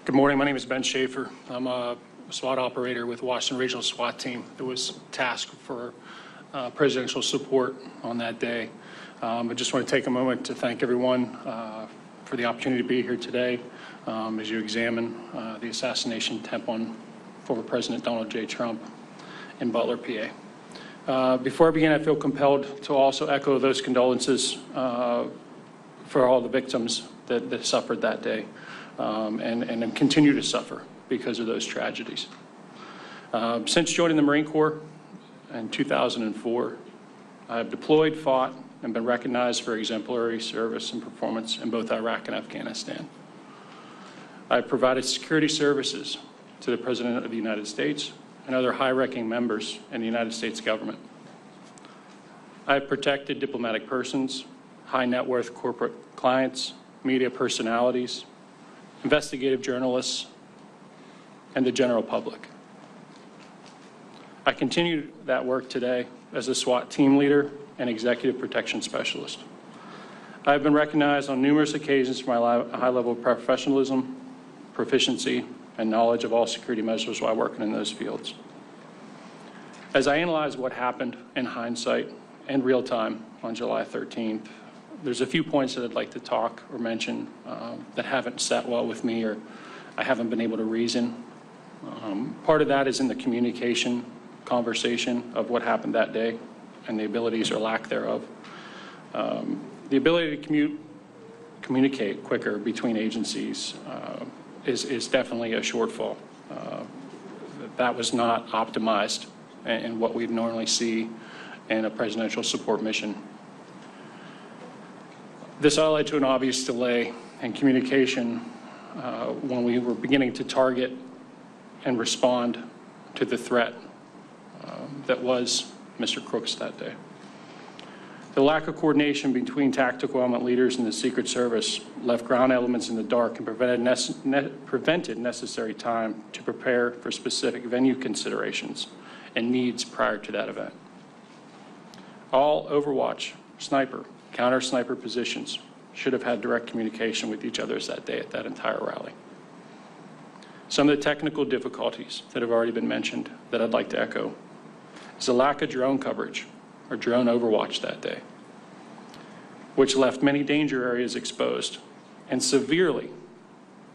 Good morning. My name is Ben Shaffer. I'm a SWAT operator with Washington Regional SWAT Team that was tasked for presidential support on that day. I just want to take a moment to thank everyone for the opportunity to be here today as you examine the assassination attempt on former President Donald J. Trump in Butler, PA. Before I begin, I feel compelled to also echo those condolences for all the victims that suffered that day and continue to suffer because of those tragedies. Since joining the Marine Corps in 2004, I have deployed, fought, and been recognized for exemplary service and performance in both Iraq and Afghanistan. I have provided security services to the President of the United States and other high-ranking members in the United States government. I have protected diplomatic persons, high-net-worth corporate clients, media personalities, investigative journalists, and the general public. I continue that work today as a SWAT team leader and executive protection specialist. I have been recognized on numerous occasions for my high level of professionalism, proficiency, and knowledge of all security measures while working in those fields. As I analyze what happened in hindsight and real time on July 13th, there's a few points that I'd like to talk or mention that haven't sat well with me or I haven't been able to reason. Part of that is in the communication conversation of what happened that day and the abilities or lack thereof. The ability to communicate quicker between agencies is definitely a shortfall. That was not optimized in what we'd normally see in a presidential support mission. This all led to an obvious delay in communication when we were beginning to target and respond to the threat that was Mr. Crooks that day. The lack of coordination between tactical element leaders and the Secret Service left ground elements in the dark and prevented necessary time to prepare for specific venue considerations and needs prior to that event. All Overwatch, sniper, counter-sniper positions should have had direct communication with each other that day at that entire rally. Some of the technical difficulties that have already been mentioned that I'd like to echo is a lack of drone coverage or drone overwatch that day, which left many danger areas exposed and severely,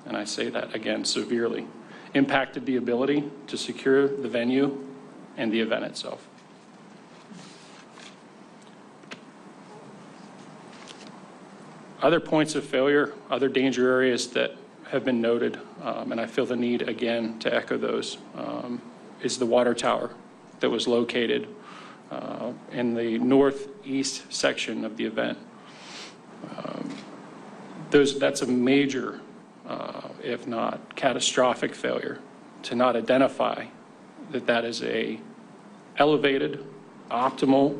and I say that again, severely, impacted the ability to secure the venue and the event itself. Other points of failure, other danger areas that have been noted, and I feel the need again to echo those, is the water tower that was located in the northeast section of the event. That's a major, if not catastrophic failure to not identify that that is a elevated, optimal,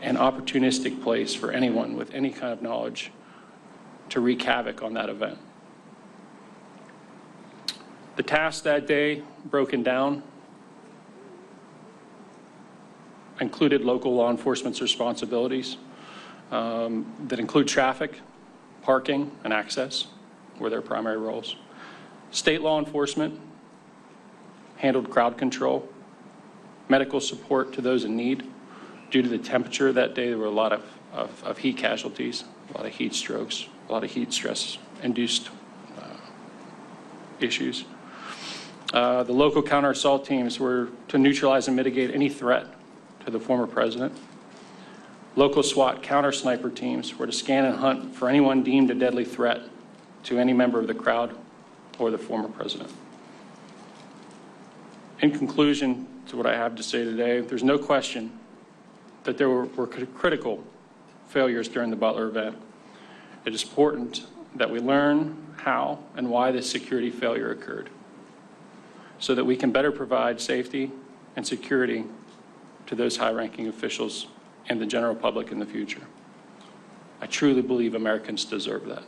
and opportunistic place for anyone with any kind of knowledge to wreak havoc on that event. The tasks that day broken down included local law enforcement's responsibilities that include traffic, parking, and access were their primary roles. State law enforcement handled crowd control, medical support to those in need. Due to the temperature that day, there were a lot of heat casualties, a lot of heat strokes, a lot of heat stress-induced issues. The local counter-assault teams were to neutralize and mitigate any threat to the former president. Local SWAT counter-sniper teams were to scan and hunt for anyone deemed a deadly threat to any member of the crowd or the former president. In conclusion to what I have to say today, there's no question that there were critical failures during the Butler event. It is important that we learn how and why this security failure occurred so that we can better provide safety and security to those high-ranking officials and the general public in the future. I truly believe Americans deserve that.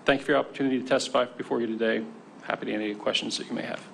Thank you for your opportunity to testify before you today. Happy to answer any questions that you may have.